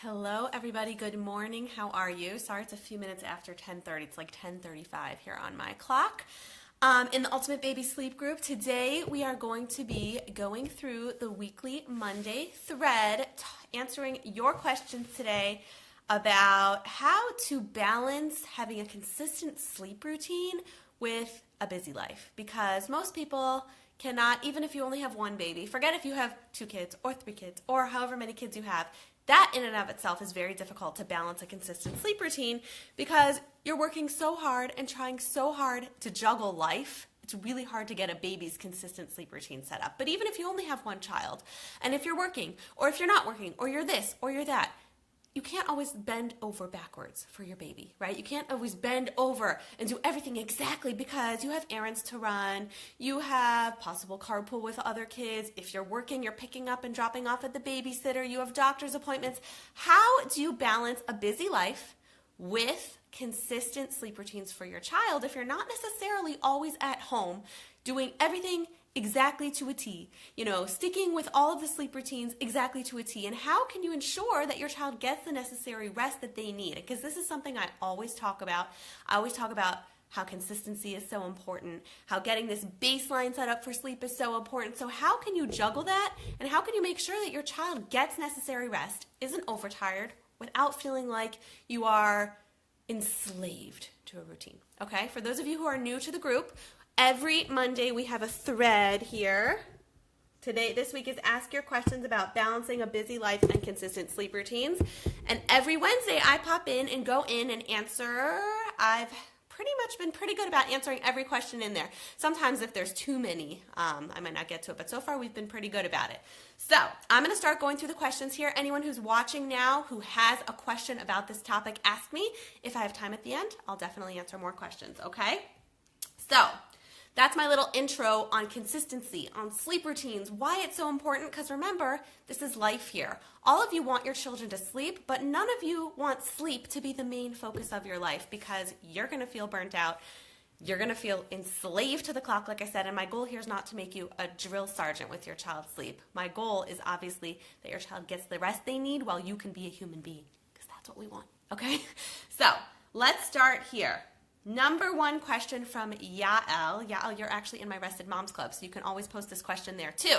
Hello, everybody. Good morning. How are you? Sorry, it's a few minutes after 10:30. It's like 10:35 here on my clock. In the Ultimate Baby Sleep Group, today we are going to be going through the weekly Monday thread, answering your questions today about how to balance having a consistent sleep routine with a busy life. Because most people cannot, even if you only have one baby, forget if you have 2 kids or 3 kids or however many kids you have, that in and of itself is very difficult to balance a consistent sleep routine because you're working so hard and trying so hard to juggle life. It's really hard to get a baby's consistent sleep routine set up. But even if you only have one child, and if you're working, or if you're not working, or you're this, or you're that, you can't always bend over backwards for your baby, right? You can't always bend over and do everything exactly because you have errands to run, you have possible carpool with other kids. If you're working, you're picking up and dropping off at the babysitter, you have doctor's appointments. How do you balance a busy life with consistent sleep routines for your child if you're not necessarily always at home doing everything exactly to a T, sticking with all of the sleep routines exactly to a T? And how can you ensure that your child gets the necessary rest that they need? Because this is something I always talk about. I always talk about how consistency is so important, how getting this baseline set up for sleep is so important. So how can you juggle that? And how can you make sure that your child gets necessary rest, isn't overtired, without feeling like you are enslaved to a routine? Okay, for those of you who are new to the group, every Monday we have a thread here. This week is Ask Your Questions about balancing a busy life and consistent sleep routines. And every Wednesday I pop in and go in and answer. I've pretty much been pretty good about answering every question in there. Sometimes if there's too many, I might not get to it, but so far we've been pretty good about it. So I'm going to start going through the questions here. Anyone who's watching now who has a question about this topic, ask me. If I have time at the end, I'll definitely answer more questions, okay? So that's my little intro on consistency, on sleep routines, why it's so important, because remember, this is life here. All of you want your children to sleep, but none of you want sleep to be the main focus of your life because you're going to feel burnt out. You're going to feel enslaved to the clock, like I said, and my goal here is not to make you a drill sergeant with your child's sleep. My goal is obviously that your child gets the rest they need while you can be a human being, because that's what we want, okay? So let's start here. Number one question from Yael. Yael, you're actually in my Rested Moms Club, so you can always post this question there too.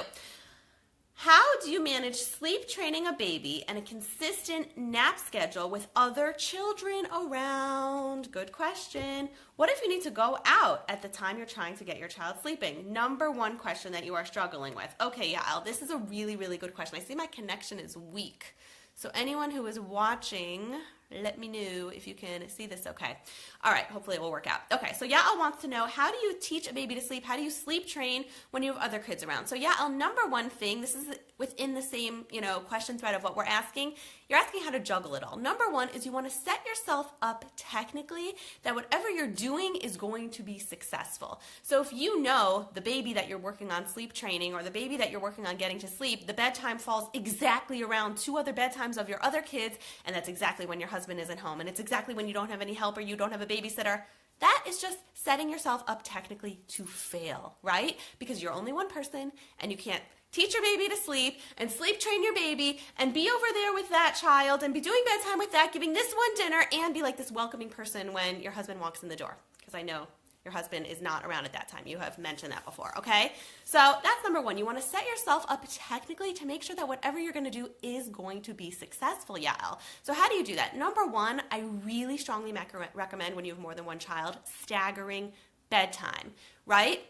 How do you manage sleep training a baby and a consistent nap schedule with other children around? Good question. What if you need to go out at the time you're trying to get your child sleeping? Number one question that you are struggling with. Okay, Yael, this is a really, really good question. I see my connection is weak. So anyone who is watching, let me know if you can see this okay. All right, hopefully it will work out. Okay, so Yael wants to know, how do you teach a baby to sleep? How do you sleep train when you have other kids around? So Yael, number one thing, this is within the same, question thread of what we're asking. You're asking how to juggle it all. Number one is you want to set yourself up technically that whatever you're doing is going to be successful. So if you know the baby that you're working on sleep training or the baby that you're working on getting to sleep, the bedtime falls exactly around 2 other bedtimes of your other kids, and that's exactly when your husband isn't home, and it's exactly when you don't have any help or you don't have a babysitter, that is just setting yourself up technically to fail, right? Because you're only one person and you can't teach your baby to sleep and sleep train your baby and be over there with that child and be doing bedtime with that, giving this one dinner, and be like this welcoming person when your husband walks in the door. Because I know your husband is not around at that time. You have mentioned that before, okay? So that's number one. You want to set yourself up technically to make sure that whatever you're going to do is going to be successful, Yael. So how do you do that? Number one, I really strongly recommend when you have more than one child, staggering bedtime, right?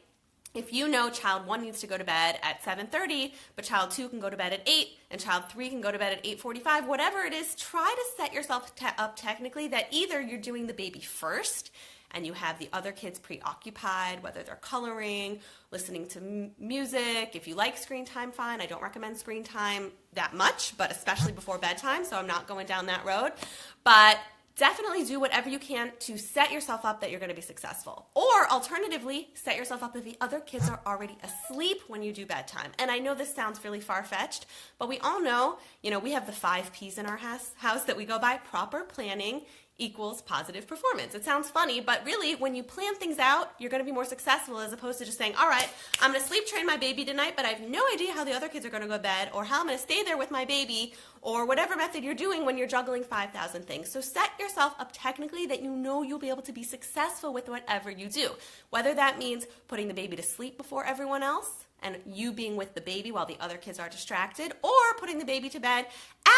If you know child 1 needs to go to bed at 7:30, but child 2 can go to bed at 8, and child 3 can go to bed at 8:45, whatever it is, try to set yourself up technically that either you're doing the baby first, and you have the other kids preoccupied, whether they're coloring, listening to music. If you like screen time, fine. I don't recommend screen time that much, but especially before bedtime, so I'm not going down that road. But definitely do whatever you can to set yourself up that you're going to be successful. Or alternatively, set yourself up that the other kids are already asleep when you do bedtime. And I know this sounds really far-fetched, but we all know, we have the 5 Ps in our house that we go by: proper planning, equals positive performance. It sounds funny, but really when you plan things out, you're going to be more successful as opposed to just saying, all right, I'm going to sleep train my baby tonight, but I have no idea how the other kids are going to go to bed or how I'm going to stay there with my baby or whatever method you're doing when you're juggling 5,000 things. So set yourself up technically that you know you'll be able to be successful with whatever you do, whether that means putting the baby to sleep before everyone else and you being with the baby while the other kids are distracted, or putting the baby to bed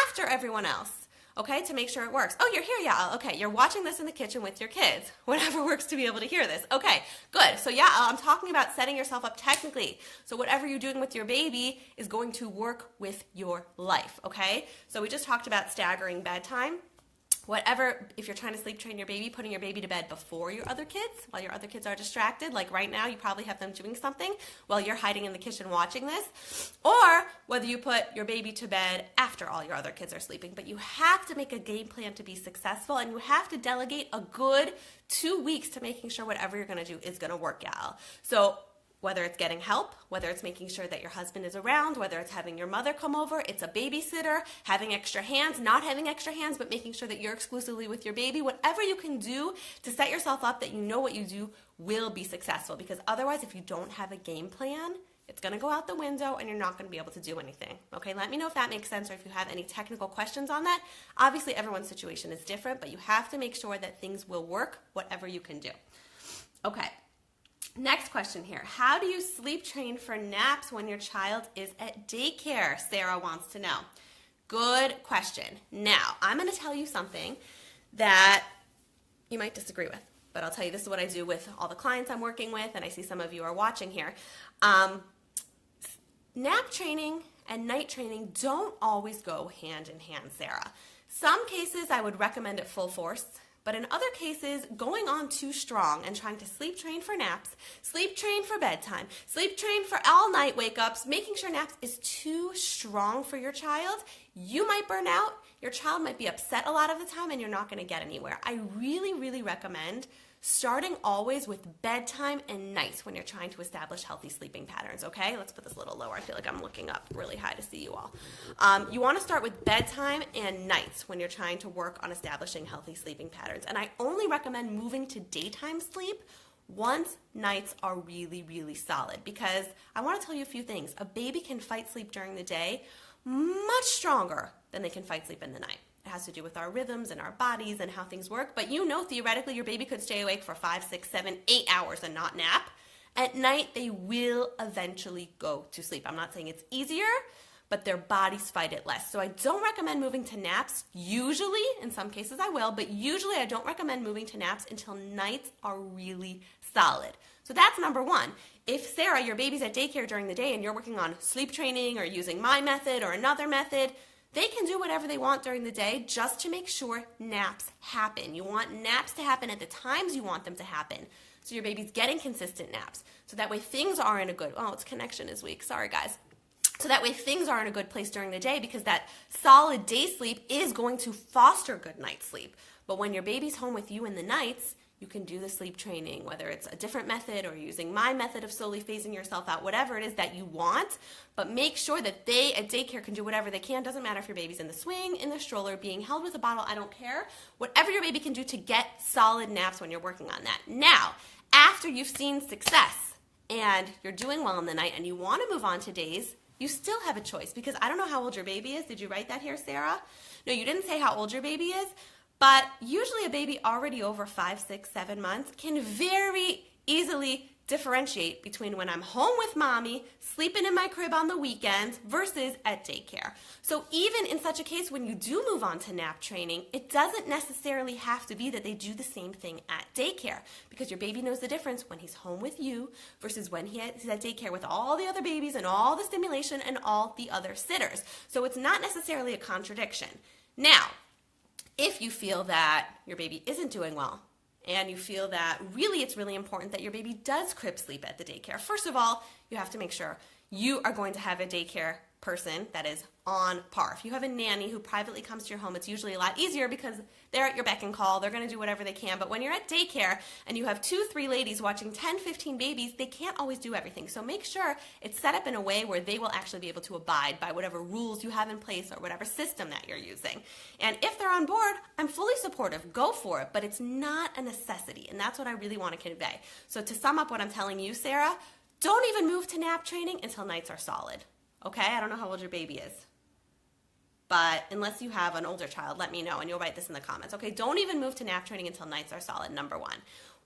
after everyone else. Okay, to make sure it works. Oh, you're here, Yael. Okay, you're watching this in the kitchen with your kids. Whatever works to be able to hear this. Okay, good. So Yael, I'm talking about setting yourself up technically. So whatever you're doing with your baby is going to work with your life, okay? So we just talked about staggering bedtime. Whatever, if you're trying to sleep train your baby, putting your baby to bed before your other kids, while your other kids are distracted, like right now, you probably have them doing something while you're hiding in the kitchen watching this, or whether you put your baby to bed after all your other kids are sleeping. But you have to make a game plan to be successful, and you have to delegate a good 2 weeks to making sure whatever you're going to do is going to work out. So whether it's getting help, whether it's making sure that your husband is around, whether it's having your mother come over, it's a babysitter, having extra hands, not having extra hands, but making sure that you're exclusively with your baby, whatever you can do to set yourself up that you know what you do will be successful. Because otherwise, if you don't have a game plan, it's going to go out the window and you're not going to be able to do anything. Okay, let me know if that makes sense or if you have any technical questions on that. Obviously, everyone's situation is different, but you have to make sure that things will work, whatever you can do. Okay. Next question here. How do you sleep train for naps when your child is at daycare? Sarah wants to know. Good question. Now, I'm going to tell you something that you might disagree with, but I'll tell you this is what I do with all the clients I'm working with, and I see some of you are watching here. Nap training and night training don't always go hand in hand, Sarah. Some cases I would recommend it full force. But in other cases, going on too strong and trying to sleep train for naps, sleep train for bedtime, sleep train for all night wake-ups, making sure naps is too strong for your child, you might burn out, your child might be upset a lot of the time, and you're not going to get anywhere. I really, really recommend starting always with bedtime and nights when you're trying to establish healthy sleeping patterns, okay? Let's put this a little lower. I feel like I'm looking up really high to see you all. You want to start with bedtime and nights when you're trying to work on establishing healthy sleeping patterns. And I only recommend moving to daytime sleep once nights are really, really solid, because I want to tell you a few things. A baby can fight sleep during the day much stronger than they can fight sleep in the night. It has to do with our rhythms and our bodies and how things work. But you know, theoretically, your baby could stay awake for 5, 6, 7, 8 hours and not nap. At night, they will eventually go to sleep. I'm not saying it's easier, but their bodies fight it less. So I don't recommend moving to naps. Usually, in some cases I will, but usually I don't recommend moving to naps until nights are really solid. So that's number one. If, Sarah, your baby's at daycare during the day and you're working on sleep training or using my method or another method, they can do whatever they want during the day just to make sure naps happen. You want naps to happen at the times you want them to happen. So your baby's getting consistent naps. So that way things are in a good, oh, its connection is weak. Sorry, guys. So that way things are in a good place during the day, because that solid day sleep is going to foster good night sleep. But when your baby's home with you in the nights, you can do the sleep training, whether it's a different method or using my method of slowly phasing yourself out, whatever it is that you want. But make sure that they at daycare can do whatever they can. Doesn't matter if your baby's in the swing, in the stroller, being held with a bottle, I don't care. Whatever your baby can do to get solid naps when you're working on that. Now, after you've seen success and you're doing well in the night and you want to move on to days, you still have a choice, because I don't know how old your baby is. Did you write that here, Sarah? No, you didn't say how old your baby is. But usually a baby already over 5, 6, 7 months can very easily differentiate between when I'm home with mommy, sleeping in my crib on the weekends, versus at daycare. So even in such a case, when you do move on to nap training, it doesn't necessarily have to be that they do the same thing at daycare, because your baby knows the difference when he's home with you versus when he's at daycare with all the other babies and all the stimulation and all the other sitters. So it's not necessarily a contradiction. Now, if you feel that your baby isn't doing well and you feel that really it's really important that your baby does crib sleep at the daycare, first of all, you have to make sure you are going to have a daycare person that is on par. If you have a nanny who privately comes to your home, it's usually a lot easier because they're at your beck and call. They're going to do whatever they can. But when you're at daycare and you have 2-3 ladies watching 10, 15 babies, they can't always do everything. So make sure it's set up in a way where they will actually be able to abide by whatever rules you have in place or whatever system that you're using. And if they're on board, I'm fully supportive. Go for it. But it's not a necessity. And that's what I really want to convey. So to sum up what I'm telling you, Sarah, don't even move to nap training until nights are solid. Okay? I don't know how old your baby is. But unless you have an older child, let me know, and you'll write this in the comments. Okay? Don't even move to nap training until nights are solid, number one.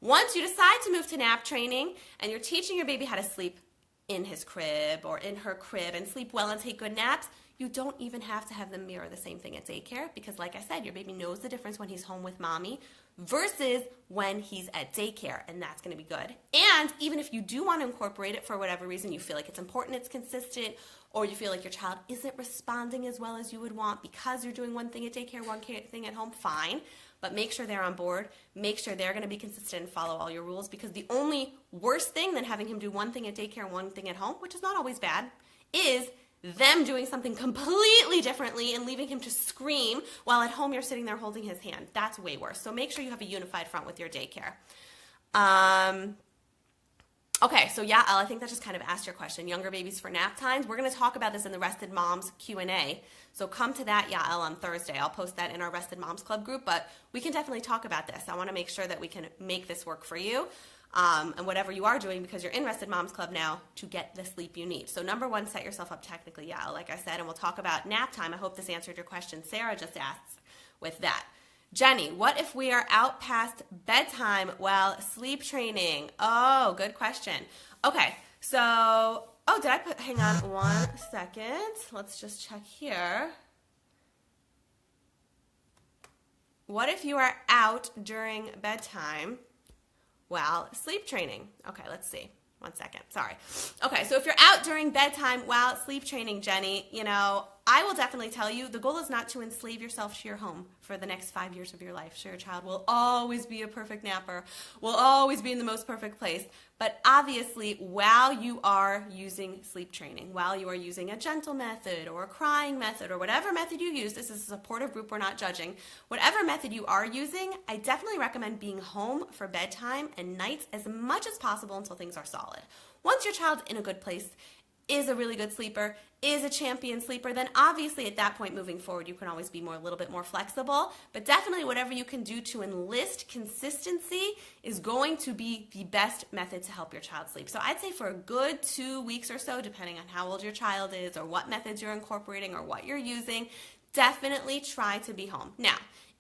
Once you decide to move to nap training and you're teaching your baby how to sleep in his crib or in her crib and sleep well and take good naps, you don't even have to have them mirror the same thing at daycare because, like I said, your baby knows the difference when he's home with mommy versus when he's at daycare, and that's going to be good. And even if you do want to incorporate it for whatever reason, you feel like it's important, it's consistent, or you feel like your child isn't responding as well as you would want because you're doing one thing at daycare, one thing at home, fine. But make sure they're on board. Make sure they're going to be consistent and follow all your rules, because the only worse thing than having him do one thing at daycare and one thing at home, which is not always bad, is them doing something completely differently and leaving him to scream while at home you're sitting there holding his hand. That's way worse. So make sure you have a unified front with your daycare. Okay, so yeah, I think that just kind of asked your question. Younger babies for nap times. We're going to talk about this in the Rested Moms Q&A. So come to that, Yael, on Thursday. I'll post that in our Rested Moms Club group, but we can definitely talk about this. I want to make sure that we can make this work for you. And whatever you are doing, because you're in Rested Moms Club now, to get the sleep you need. So number one, set yourself up technically, yeah, like I said, and we'll talk about nap time. I hope this answered your question. Sarah just asked with that. Jenny, what if we are out past bedtime while sleep training? Oh, good question. Okay, so, hang on 1 second. Let's just check here. What if you are out during bedtime while sleep training? Okay, let's see. 1 second. Sorry. Okay, so if you're out during bedtime while sleep training, Jenny, I will definitely tell you the goal is not to enslave yourself to your home for the next 5 years of your life. So your child will always be a perfect napper, will always be in the most perfect place. But obviously, while you are using sleep training, while you are using a gentle method or a crying method or whatever method you use, this is a supportive group, we're not judging. Whatever method you are using, I definitely recommend being home for bedtime and nights as much as possible until things are solid. Once your child's in a good place, is a really good sleeper, is a champion sleeper, then obviously at that point moving forward you can always be a little bit more flexible, but definitely whatever you can do to enlist consistency is going to be the best method to help your child sleep. So I'd say for a good 2 weeks or so, depending on how old your child is or what methods you're incorporating or what you're using, definitely try to be home. Now,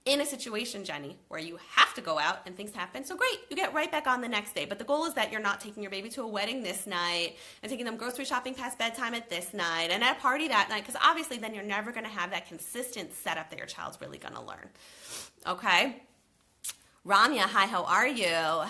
in a situation, Jenny, where you have to go out and things happen, so great, you get right back on the next day. But the goal is that you're not taking your baby to a wedding this night and taking them grocery shopping past bedtime at this night and at a party that night, because obviously then you're never going to have that consistent setup that your child's really going to learn. Okay? Ramya, hi, how are you?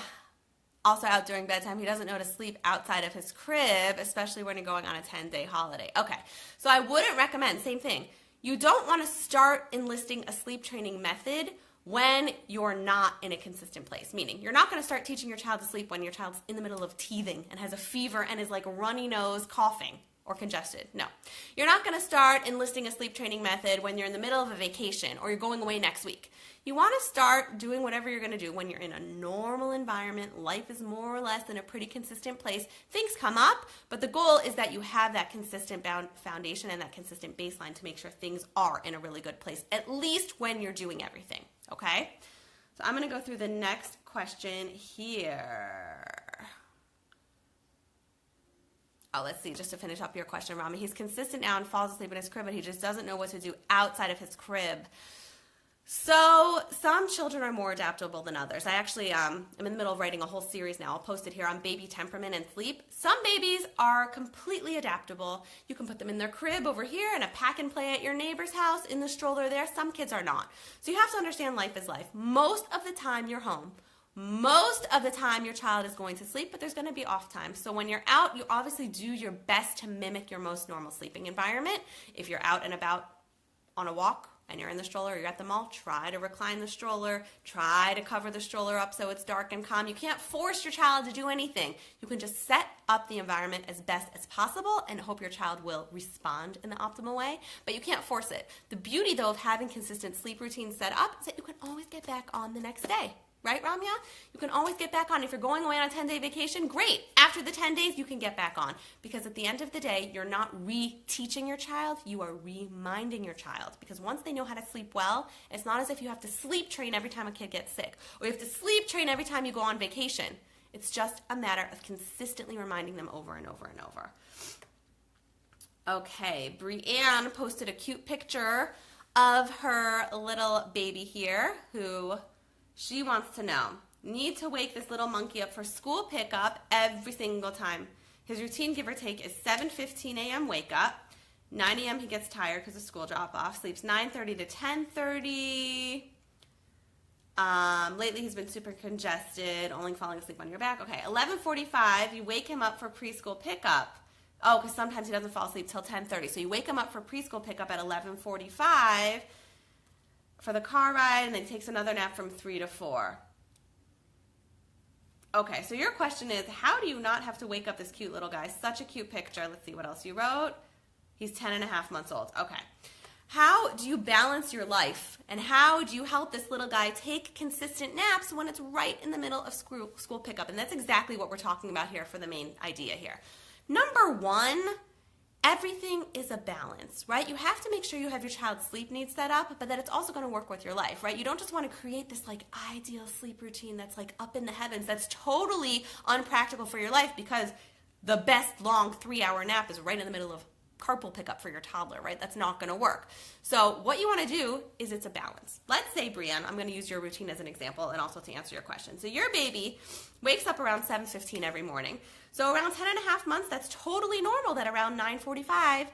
Also out during bedtime, he doesn't know to sleep outside of his crib, especially when you're going on a 10-day holiday. Okay, so I wouldn't recommend, same thing. You don't want to start enlisting a sleep training method when you're not in a consistent place. Meaning, you're not going to start teaching your child to sleep when your child's in the middle of teething and has a fever and is like runny nose, coughing, or congested. No. You're not going to start enlisting a sleep training method when you're in the middle of a vacation or you're going away next week. You want to start doing whatever you're going to do when you're in a normal environment. Life is more or less in a pretty consistent place. Things come up, but the goal is that you have that consistent foundation and that consistent baseline to make sure things are in a really good place, at least when you're doing everything, okay? So I'm going to go through the next question here. Oh, let's see, just to finish up your question, Rami. He's consistent now and falls asleep in his crib, but he just doesn't know what to do outside of his crib. So some children are more adaptable than others. I actually am in the middle of writing a whole series now. I'll post it here on baby temperament and sleep. Some babies are completely adaptable. You can put them in their crib over here and a pack and play at your neighbor's house in the stroller there. Some kids are not. So you have to understand life is life. Most of the time you're home. Most of the time your child is going to sleep, but there's going to be off time. So when you're out, you obviously do your best to mimic your most normal sleeping environment. If you're out and about on a walk and you're in the stroller, or you're at the mall, try to recline the stroller, try to cover the stroller up so it's dark and calm. You can't force your child to do anything. You can just set up the environment as best as possible and hope your child will respond in the optimal way, but you can't force it. The beauty, though, of having consistent sleep routines set up is that you can always get back on the next day. Right, Ramya? You can always get back on. If you're going away on a 10-day vacation, great. After the 10 days, you can get back on. Because at the end of the day, you're not re-teaching your child, you are reminding your child. Because once they know how to sleep well, it's not as if you have to sleep train every time a kid gets sick, or you have to sleep train every time you go on vacation. It's just a matter of consistently reminding them over and over and over. Okay, Brianne posted a cute picture of her little baby here who... she wants to know, need to wake this little monkey up for school pickup every single time. His routine, give or take, is 7:15 a.m. wake up. 9 a.m. he gets tired because of school drop-off. Sleeps 9:30 to 10:30. Lately he's been super congested, only falling asleep on your back. Okay, 11:45, you wake him up for preschool pickup. Oh, because sometimes he doesn't fall asleep till 10:30. So you wake him up for preschool pickup at 11:45. For the car ride, and then he takes another nap from 3 to 4. Okay, so your question is, how do you not have to wake up this cute little guy? Such a cute picture. Let's see what else you wrote. He's 10 and a half months old. Okay. How do you balance your life, and how do you help this little guy take consistent naps when it's right in the middle of school pickup? And that's exactly what we're talking about here for the main idea here. Number one, everything is a balance, right? You have to make sure you have your child's sleep needs set up, but that it's also going to work with your life, right? You don't just want to create this like ideal sleep routine that's like up in the heavens. That's totally unpractical for your life because the best long 3-hour nap is right in the middle of carpool pickup for your toddler, right? That's not going to work. So what you want to do is it's a balance. Let's say, Brianne, I'm going to use your routine as an example and also to answer your question. So your baby wakes up around 7:15 every morning. So around 10 and a half months, that's totally normal that around 9:45,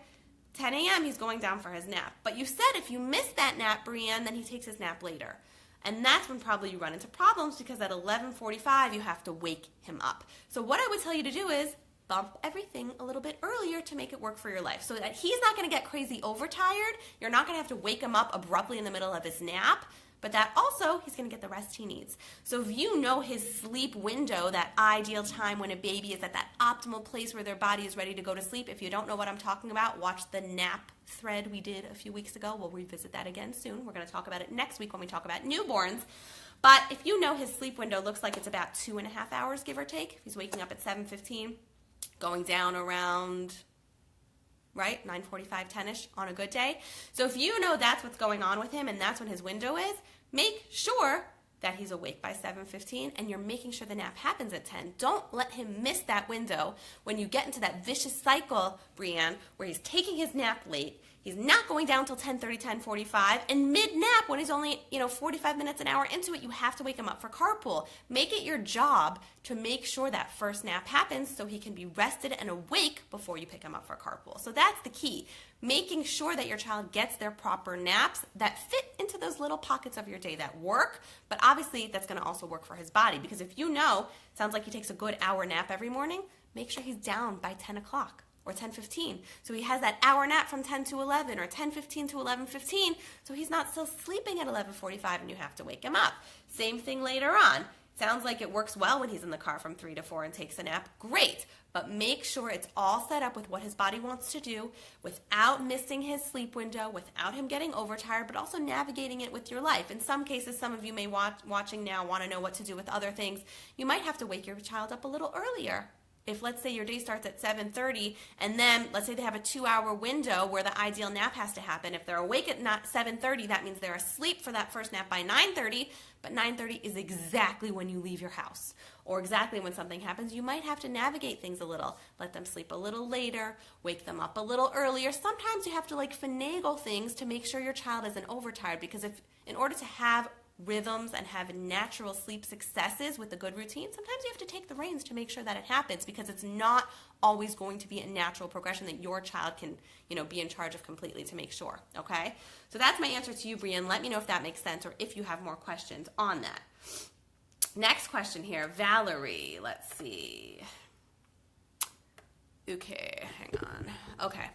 10 a.m., he's going down for his nap. But you said if you miss that nap, Brianne, then he takes his nap later. And that's when probably you run into problems because at 11:45, you have to wake him up. So what I would tell you to do is bump everything a little bit earlier to make it work for your life so that he's not going to get crazy overtired. You're not going to have to wake him up abruptly in the middle of his nap, but that also he's going to get the rest he needs. So if you know his sleep window, that ideal time when a baby is at that optimal place where their body is ready to go to sleep, if you don't know what I'm talking about, watch the nap thread we did a few weeks ago. We'll revisit that again soon. We're going to talk about it next week when we talk about newborns. But if you know his sleep window looks like it's about 2.5 hours, give or take, if he's waking up at 7:15, going down around, right, 9:45, 10-ish on a good day. So if you know that's what's going on with him and that's when his window is, make sure that he's awake by 7:15 and you're making sure the nap happens at 10. Don't let him miss that window when you get into that vicious cycle, Brianne, where he's taking his nap late. He's not going down till 10:30, 10:45, and mid-nap when he's only, 45 minutes, an hour into it, you have to wake him up for carpool. Make it your job to make sure that first nap happens so he can be rested and awake before you pick him up for carpool. So that's the key, making sure that your child gets their proper naps that fit into those little pockets of your day that work, but obviously that's going to also work for his body because if you know, sounds like he takes a good hour nap every morning, make sure he's down by 10 o'clock. Or 10:15. So he has that hour nap from 10 to 11 or 10:15 to 11:15. So he's not still sleeping at 11:45 and you have to wake him up. Same thing later on. Sounds like it works well when he's in the car from 3 to 4 and takes a nap. Great. But make sure it's all set up with what his body wants to do without missing his sleep window, without him getting overtired, but also navigating it with your life. In some cases, some of you may watching now want to know what to do with other things. You might have to wake your child up a little earlier. If let's say your day starts at 7:30 and then let's say they have a 2-hour window where the ideal nap has to happen. If they're awake at 7:30, that means they're asleep for that first nap by 9:30, but 9:30 is exactly when you leave your house or exactly when something happens. You might have to navigate things a little. Let them sleep a little later, wake them up a little earlier. Sometimes you have to finagle things to make sure your child isn't overtired because in order to have rhythms and have natural sleep successes with a good routine, sometimes you have to take the reins to make sure that it happens because it's not always going to be a natural progression that your child can, be in charge of completely to make sure, okay? So that's my answer to you, Brianne. Let me know if that makes sense or if you have more questions on that. Next question here, Valerie. Let's see. Okay, hang on. Okay.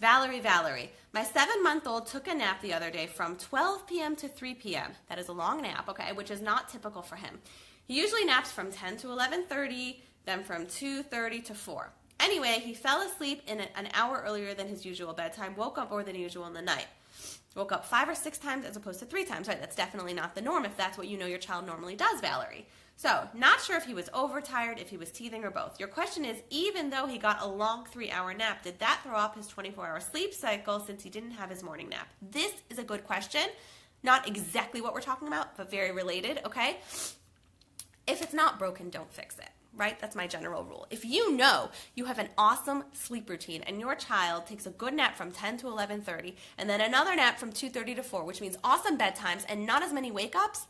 Valerie, my 7-month-old took a nap the other day from 12 p.m. to 3 p.m. That is a long nap, okay, which is not typical for him. He usually naps from 10 to 11:30, then from 2:30 to 4. Anyway, he fell asleep in an hour earlier than his usual bedtime, woke up more than usual in the night. Woke up 5 or 6 times as opposed to 3 times, right? That's definitely not the norm if that's what you know your child normally does, Valerie. So, not sure if he was overtired, if he was teething, or both. Your question is, even though he got a long 3-hour nap, did that throw off his 24-hour sleep cycle since he didn't have his morning nap? This is a good question. Not exactly what we're talking about, but very related, okay? If it's not broken, don't fix it, right? That's my general rule. If you know you have an awesome sleep routine and your child takes a good nap from 10 to 11:30 and then another nap from 2:30 to 4, which means awesome bedtimes and not as many wake-ups,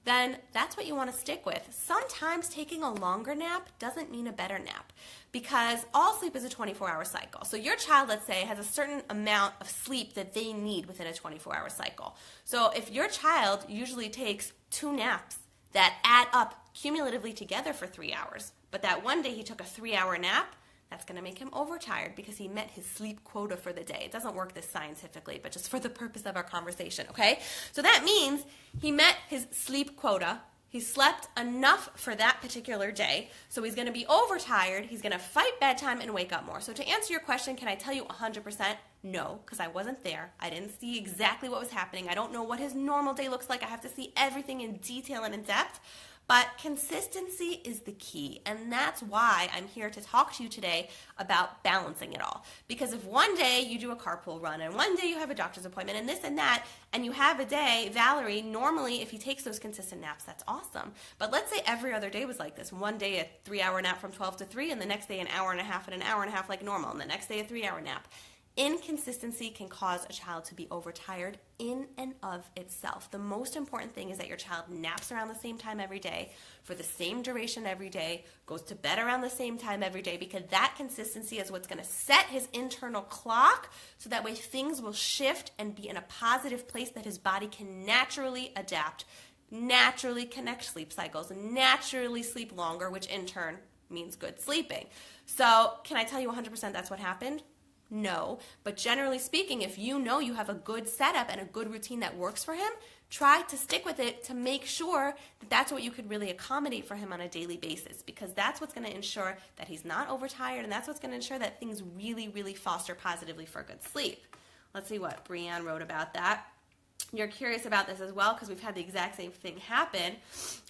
then that's what you want to stick with. Sometimes taking a longer nap doesn't mean a better nap because all sleep is a 24-hour cycle. So your child, let's say, has a certain amount of sleep that they need within a 24-hour cycle. So if your child usually takes 2 naps that add up cumulatively together for 3 hours, but that one day he took a 3-hour nap, that's going to make him overtired because he met his sleep quota for the day. It doesn't work this scientifically, but just for the purpose of our conversation, okay? So that means he met his sleep quota. He slept enough for that particular day, so he's going to be overtired. He's going to fight bedtime and wake up more. So to answer your question, can I tell you 100%? No, because I wasn't there. I didn't see exactly what was happening. I don't know what his normal day looks like. I have to see everything in detail and in depth. But consistency is the key, and that's why I'm here to talk to you today about balancing it all. Because if one day you do a carpool run, and one day you have a doctor's appointment, and this and that, and you have a day, Valerie, normally if he takes those consistent naps, that's awesome. But let's say every other day was like this. One day a 3-hour nap from 12 to 3, and the next day an hour and a half and an hour and a half like normal, and the next day a 3-hour nap. Inconsistency can cause a child to be overtired in and of itself. The most important thing is that your child naps around the same time every day, for the same duration every day, goes to bed around the same time every day, because that consistency is what's going to set his internal clock so that way things will shift and be in a positive place that his body can naturally adapt, naturally connect sleep cycles, and naturally sleep longer, which in turn means good sleeping. So can I tell you 100% that's what happened? No, but generally speaking, if you know you have a good setup and a good routine that works for him, try to stick with it to make sure that that's what you could really accommodate for him on a daily basis, because that's what's going to ensure that he's not overtired, and that's what's going to ensure that things really, really foster positively for good sleep. Let's see what Brianne wrote about that. You're curious about this as well because we've had the exact same thing happen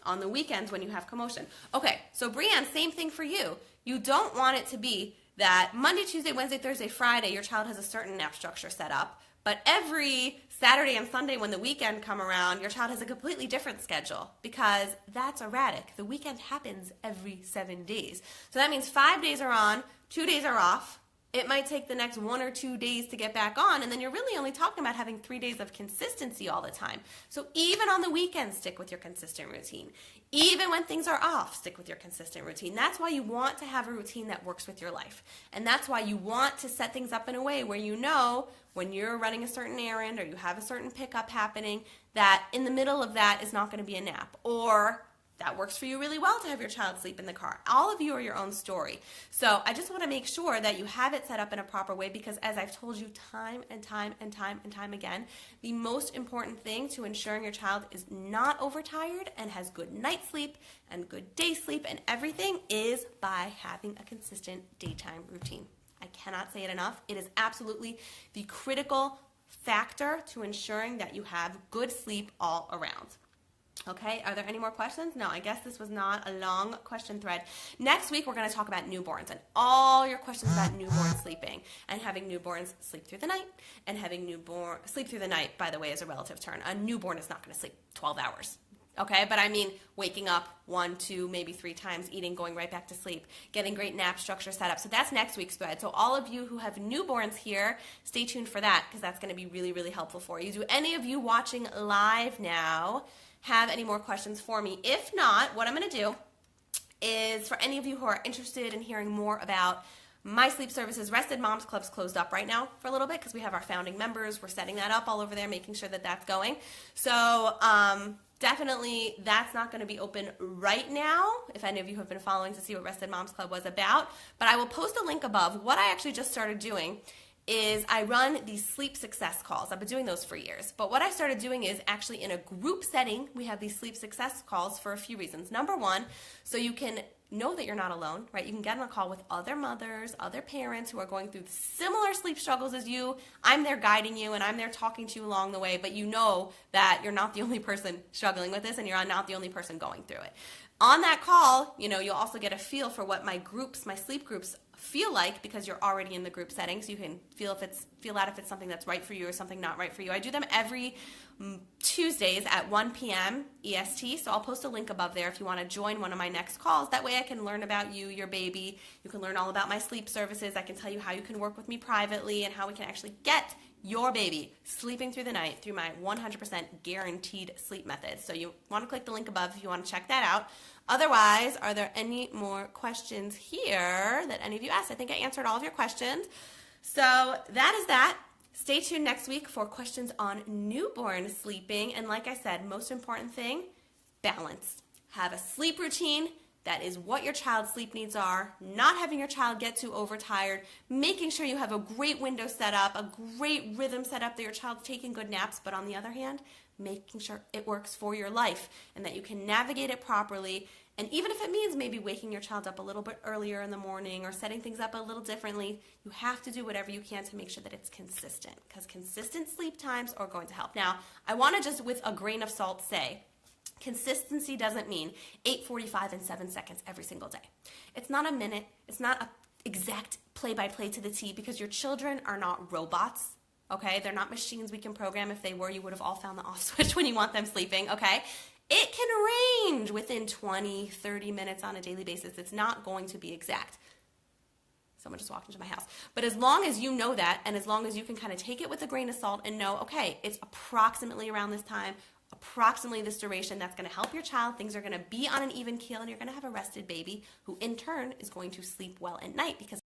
on the weekends when you have commotion. Okay, so Brianne, same thing for you. You don't want it to be that Monday, Tuesday, Wednesday, Thursday, Friday, your child has a certain nap structure set up, but every Saturday and Sunday when the weekend come around, your child has a completely different schedule, because that's erratic. The weekend happens every 7 days. So that means 5 days are on, 2 days are off. It might take the next 1 or 2 days to get back on, and then you're really only talking about having 3 days of consistency all the time. So even on the weekends, stick with your consistent routine. Even when things are off, stick with your consistent routine. That's why you want to have a routine that works with your life. And that's why you want to set things up in a way where you know when you're running a certain errand or you have a certain pickup happening, that in the middle of that is not going to be a nap, or that works for you really well to have your child sleep in the car. All of you are your own story. So I just want to make sure that you have it set up in a proper way, because as I've told you time and time and time and time again, the most important thing to ensuring your child is not overtired and has good night sleep and good day sleep and everything is by having a consistent daytime routine. I cannot say it enough. It is absolutely the critical factor to ensuring that you have good sleep all around. Okay, are there any more questions? No, I guess this was not a long question thread. Next week, we're going to talk about newborns and all your questions about newborn sleeping and having newborns sleep through the night, and having newborn sleep through the night, by the way, is a relative term. A newborn is not going to sleep 12 hours. Okay, but I mean waking up 1, 2, maybe 3 times, eating, going right back to sleep, getting great nap structure set up. So that's next week's thread. So all of you who have newborns here, stay tuned for that, because that's going to be really, really helpful for you. Do any of you watching live now have any more questions for me? If not, what I'm going to do is, for any of you who are interested in hearing more about my sleep services, Rested Moms Club's closed up right now for a little bit because we have our founding members. We're setting that up all over there, making sure that that's going. So definitely that's not going to be open right now, if any of you have been following to see what Rested Moms Club was about. But I will post a link above. What I actually just started doing is I run these sleep success calls. I've been doing those for years. But what I started doing is actually in a group setting, we have these sleep success calls for a few reasons. Number one, so you can know that you're not alone, right? You can get on a call with other mothers, other parents who are going through similar sleep struggles as you. I'm there guiding you and I'm there talking to you along the way, but you know that you're not the only person struggling with this and you're not the only person going through it. On that call, you'll also get a feel for what my sleep groups feel like because you're already in the group setting, so you can feel out if it's something that's right for you or something not right for you. I do them every Tuesdays at 1 p.m. EST, so I'll post a link above there if you want to join one of my next calls. That way I can learn about you, your baby. You can learn all about my sleep services. I can tell you how you can work with me privately and how we can actually get your baby sleeping through the night through my 100% guaranteed sleep method. So you want to click the link above if you want to check that out. Otherwise, are there any more questions here that any of you asked? I think I answered all of your questions. So that is that. Stay tuned next week for questions on newborn sleeping. And like I said, most important thing, balance. Have a sleep routine that is what your child's sleep needs are, not having your child get too overtired, making sure you have a great window set up, a great rhythm set up that your child's taking good naps, but on the other hand, making sure it works for your life and that you can navigate it properly. And even if it means maybe waking your child up a little bit earlier in the morning or setting things up a little differently, you have to do whatever you can to make sure that it's consistent, because consistent sleep times are going to help. Now, I want to just with a grain of salt say, consistency doesn't mean 8:45 and 7 seconds every single day. It's not a minute. It's not an exact play-by-play to the T, because your children are not robots, okay? They're not machines we can program. If they were, you would have all found the off switch when you want them sleeping, okay? It can range within 20, 30 minutes on a daily basis. It's not going to be exact. Someone just walked into my house. But as long as you know that, and as long as you can kind of take it with a grain of salt and know, okay, it's approximately around this time, approximately this duration, that's going to help your child. Things are going to be on an even keel, and you're going to have a rested baby who in turn is going to sleep well at night because